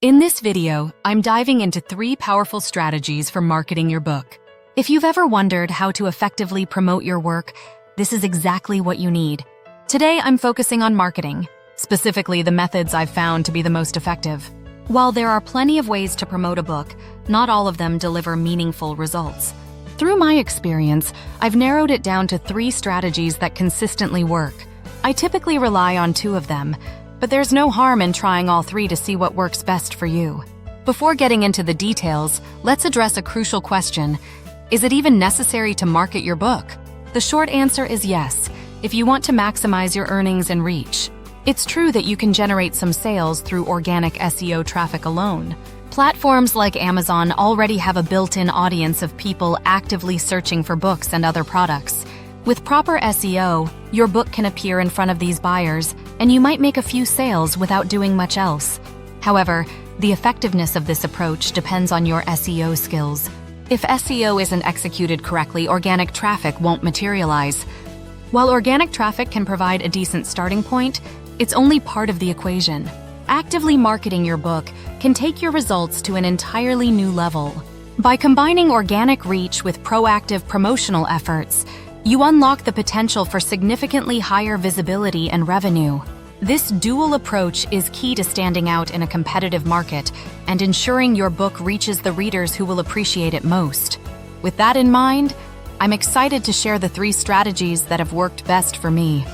In this video, I'm diving into 3 powerful strategies for marketing your book. If you've ever wondered how to effectively promote your work, this is exactly what you need. Today, I'm focusing on marketing, specifically the methods I've found to be the most effective. While there are plenty of ways to promote a book, not all of them deliver meaningful results. Through my experience, I've narrowed it down to 3 strategies that consistently work. I typically rely on 2 of them, but there's no harm in trying all 3 to see what works best for you. Before getting into the details, let's address a crucial question. Is it even necessary to market your book? The short answer is yes, if you want to maximize your earnings and reach. It's true that you can generate some sales through organic SEO traffic alone. Platforms like Amazon already have a built-in audience of people actively searching for books and other products. With proper SEO, your book can appear in front of these buyers, and you might make a few sales without doing much else. However, the effectiveness of this approach depends on your SEO skills. If SEO isn't executed correctly, organic traffic won't materialize. While organic traffic can provide a decent starting point, it's only part of the equation. Actively marketing your book can take your results to an entirely new level. By combining organic reach with proactive promotional efforts, you unlock the potential for significantly higher visibility and revenue. This dual approach is key to standing out in a competitive market and ensuring your book reaches the readers who will appreciate it most. With that in mind, I'm excited to share the 3 strategies that have worked best for me.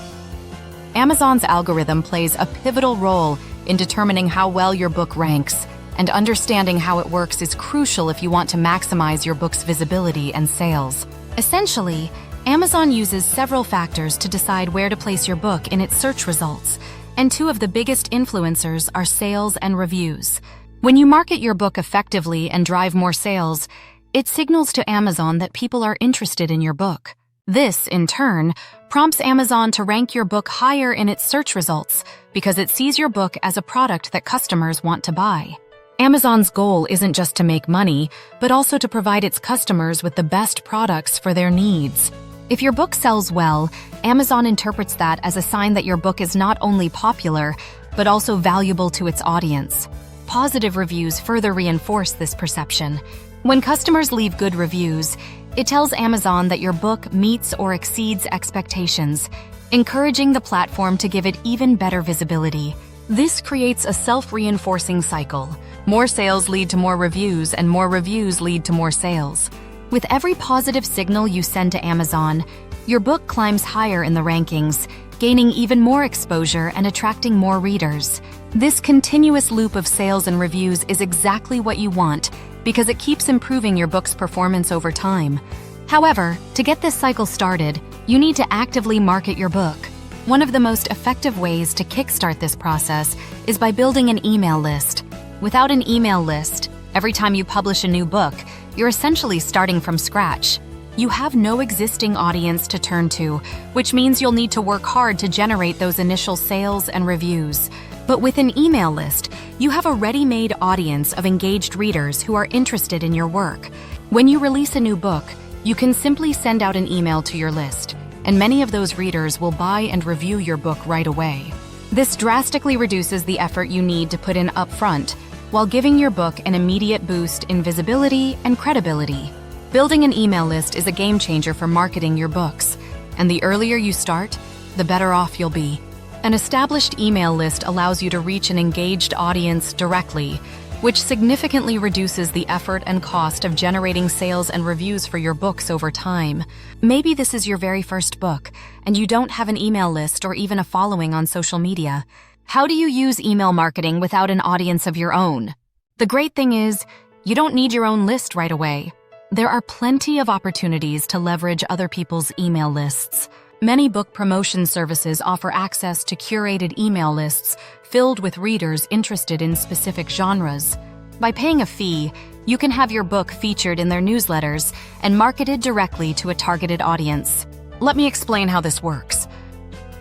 Amazon's algorithm plays a pivotal role in determining how well your book ranks, and understanding how it works is crucial if you want to maximize your book's visibility and sales. Essentially, Amazon uses several factors to decide where to place your book in its search results, and 2 of the biggest influencers are sales and reviews. When you market your book effectively and drive more sales, it signals to Amazon that people are interested in your book. This, in turn, prompts Amazon to rank your book higher in its search results because it sees your book as a product that customers want to buy. Amazon's goal isn't just to make money, but also to provide its customers with the best products for their needs. If your book sells well, Amazon interprets that as a sign that your book is not only popular, but also valuable to its audience. Positive reviews further reinforce this perception. When customers leave good reviews, it tells Amazon that your book meets or exceeds expectations, encouraging the platform to give it even better visibility. This creates a self-reinforcing cycle. More sales lead to more reviews, and more reviews lead to more sales. With every positive signal you send to Amazon, your book climbs higher in the rankings, gaining even more exposure and attracting more readers. This continuous loop of sales and reviews is exactly what you want because it keeps improving your book's performance over time. However, to get this cycle started, you need to actively market your book. One of the most effective ways to kickstart this process is by building an email list. Without an email list, every time you publish a new book, you're essentially starting from scratch. You have no existing audience to turn to, which means you'll need to work hard to generate those initial sales and reviews. But with an email list, you have a ready-made audience of engaged readers who are interested in your work. When you release a new book, you can simply send out an email to your list, and many of those readers will buy and review your book right away. This drastically reduces the effort you need to put in upfront, while giving your book an immediate boost in visibility and credibility. Building an email list is a game changer for marketing your books, and the earlier you start, the better off you'll be. An established email list allows you to reach an engaged audience directly, which significantly reduces the effort and cost of generating sales and reviews for your books over time. Maybe this is your very first book, and you don't have an email list or even a following on social media. How do you use email marketing without an audience of your own? The great thing is, you don't need your own list right away. There are plenty of opportunities to leverage other people's email lists. Many book promotion services offer access to curated email lists filled with readers interested in specific genres. By paying a fee, you can have your book featured in their newsletters and marketed directly to a targeted audience. Let me explain how this works.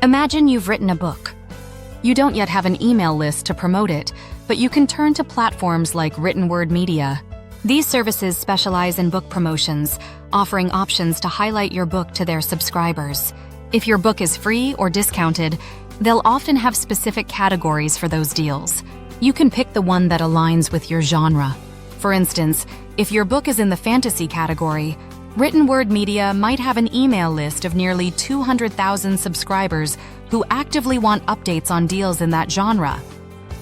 Imagine you've written a book. You don't yet have an email list to promote it, but you can turn to platforms like written word media. These services specialize in book promotions, offering options to highlight your book to their subscribers. If your book is free or discounted, they'll often have specific categories for those deals. You can pick the one that aligns with your genre. For instance, if your book is in the fantasy category, written word media might have an email list of nearly 200,000 subscribers who actively want updates on deals in that genre.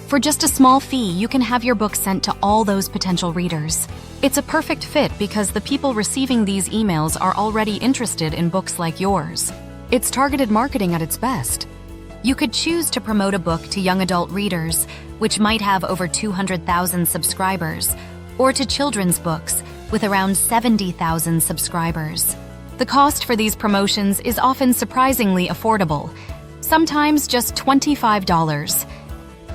For just a small fee, you can have your book sent to all those potential readers. It's a perfect fit because the people receiving these emails are already interested in books like yours. It's targeted marketing at its best. You could choose to promote a book to young adult readers, which might have over 200,000 subscribers, or to children's books, with around 70,000 subscribers. The cost for these promotions is often surprisingly affordable, sometimes just $25.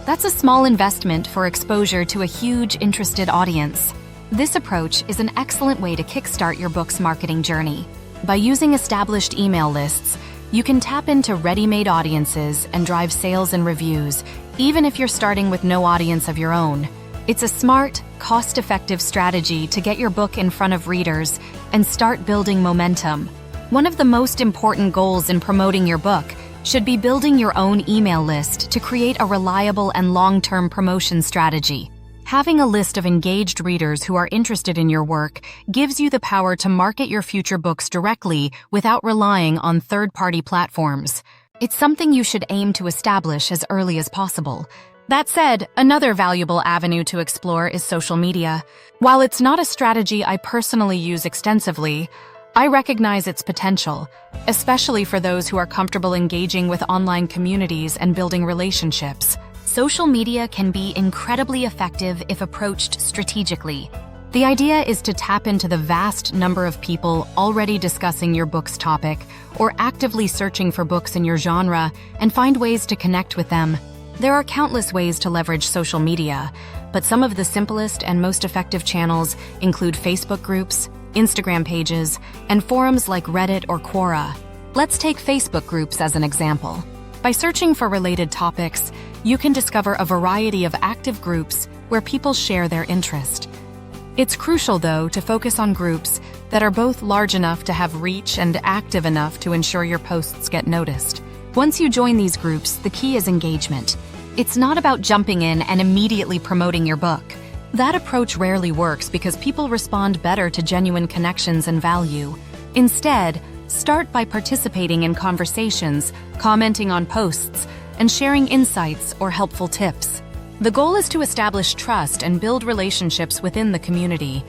That's a small investment for exposure to a huge, interested audience. This approach is an excellent way to kickstart your book's marketing journey. By using established email lists, you can tap into ready-made audiences and drive sales and reviews, even if you're starting with no audience of your own. It's a smart, cost-effective strategy to get your book in front of readers and start building momentum. One of the most important goals in promoting your book should be building your own email list to create a reliable and long-term promotion strategy. Having a list of engaged readers who are interested in your work gives you the power to market your future books directly without relying on third-party platforms. It's something you should aim to establish as early as possible. That said, another valuable avenue to explore is social media. While it's not a strategy I personally use extensively, I recognize its potential, especially for those who are comfortable engaging with online communities and building relationships. Social media can be incredibly effective if approached strategically. The idea is to tap into the vast number of people already discussing your book's topic or actively searching for books in your genre and find ways to connect with them. There are countless ways to leverage social media, but some of the simplest and most effective channels include Facebook groups, Instagram pages, and forums like Reddit or Kora. Let's take Facebook groups as an example. By searching for related topics, you can discover a variety of active groups where people share their interest. It's crucial, though, to focus on groups that are both large enough to have reach and active enough to ensure your posts get noticed. Once you join these groups, the key is engagement. It's not about jumping in and immediately promoting your book. That approach rarely works because people respond better to genuine connections and value. Instead, start by participating in conversations, commenting on posts, and sharing insights or helpful tips. The goal is to establish trust and build relationships within the community.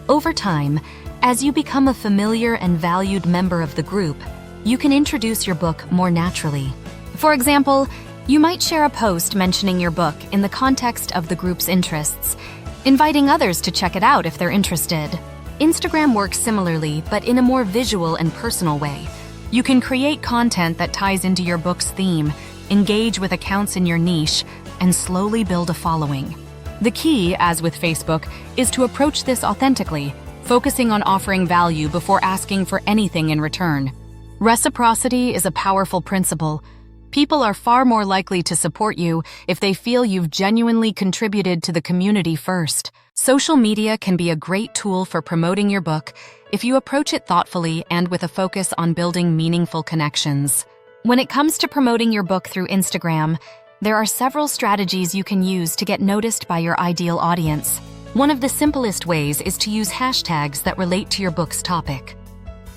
Over time, as you become a familiar and valued member of the group, you can introduce your book more naturally. For example, you might share a post mentioning your book in the context of the group's interests, inviting others to check it out if they're interested. Instagram works similarly, but in a more visual and personal way. You can create content that ties into your book's theme, engage with accounts in your niche, and slowly build a following. The key, as with Facebook, is to approach this authentically, focusing on offering value before asking for anything in return. Reciprocity is a powerful principle. People are far more likely to support you if they feel you've genuinely contributed to the community first. Social media can be a great tool for promoting your book if you approach it thoughtfully and with a focus on building meaningful connections. When it comes to promoting your book through Instagram, there are several strategies you can use to get noticed by your ideal audience. One of the simplest ways is to use hashtags that relate to your book's topic.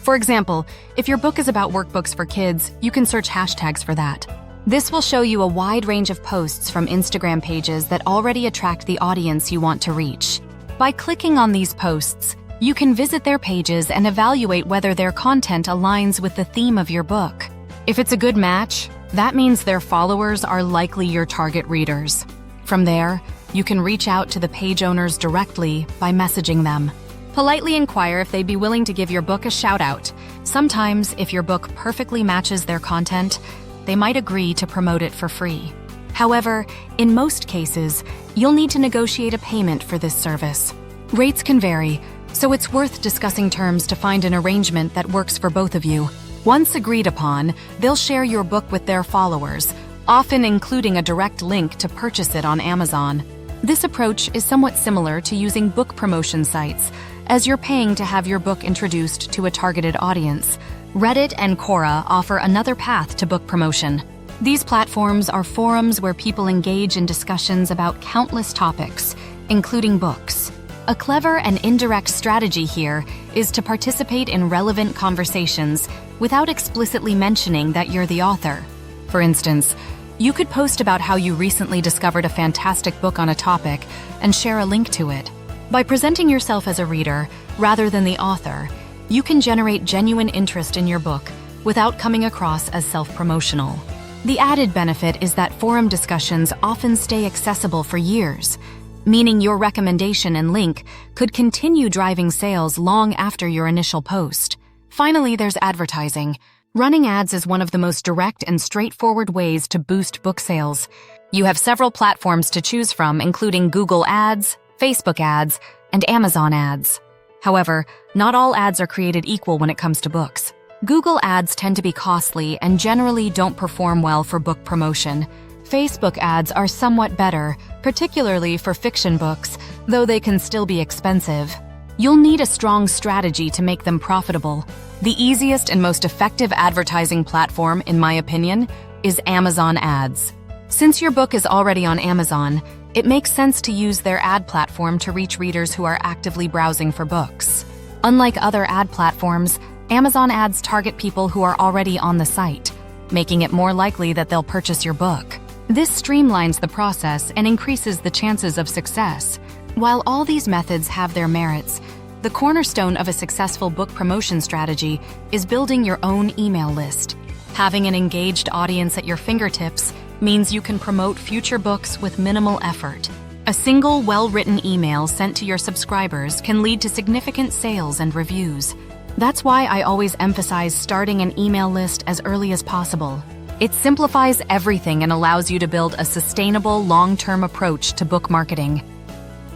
For example, if your book is about workbooks for kids, you can search hashtags for that. This will show you a wide range of posts from Instagram pages that already attract the audience you want to reach. By clicking on these posts, you can visit their pages and evaluate whether their content aligns with the theme of your book. If it's a good match, that means their followers are likely your target readers. From there, you can reach out to the page owners directly by messaging them. Politely inquire if they'd be willing to give your book a shout-out. Sometimes, if your book perfectly matches their content, they might agree to promote it for free. However, in most cases, you'll need to negotiate a payment for this service. Rates can vary, so it's worth discussing terms to find an arrangement that works for both of you. Once agreed upon, they'll share your book with their followers, often including a direct link to purchase it on Amazon. This approach is somewhat similar to using book promotion sites, as you're paying to have your book introduced to a targeted audience. Reddit and Kora offer another path to book promotion. These platforms are forums where people engage in discussions about countless topics, including books. A clever and indirect strategy here is to participate in relevant conversations without explicitly mentioning that you're the author. For instance, you could post about how you recently discovered a fantastic book on a topic and share a link to it. By presenting yourself as a reader rather than the author, you can generate genuine interest in your book without coming across as self-promotional. The added benefit is that forum discussions often stay accessible for years, meaning your recommendation and link could continue driving sales long after your initial post. Finally, there's advertising. Running ads is one of the most direct and straightforward ways to boost book sales. You have several platforms to choose from, including Google Ads, Facebook ads, and Amazon ads. However, not all ads are created equal when it comes to books. Google ads tend to be costly and generally don't perform well for book promotion. Facebook ads are somewhat better, particularly for fiction books, though they can still be expensive. You'll need a strong strategy to make them profitable. The easiest and most effective advertising platform, in my opinion, is Amazon ads. Since your book is already on Amazon, it makes sense to use their ad platform to reach readers who are actively browsing for books. Unlike other ad platforms, Amazon ads target people who are already on the site, making it more likely that they'll purchase your book. This streamlines the process and increases the chances of success. While all these methods have their merits, the cornerstone of a successful book promotion strategy is building your own email list. Having an engaged audience at your fingertips means you can promote future books with minimal effort. A single, well-written email sent to your subscribers can lead to significant sales and reviews. That's why I always emphasize starting an email list as early as possible. It simplifies everything and allows you to build a sustainable, long-term approach to book marketing.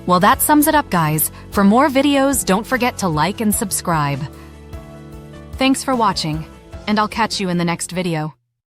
Well, that sums it up, guys. For more videos, don't forget to like and subscribe. Thanks for watching, and I'll catch you in the next video.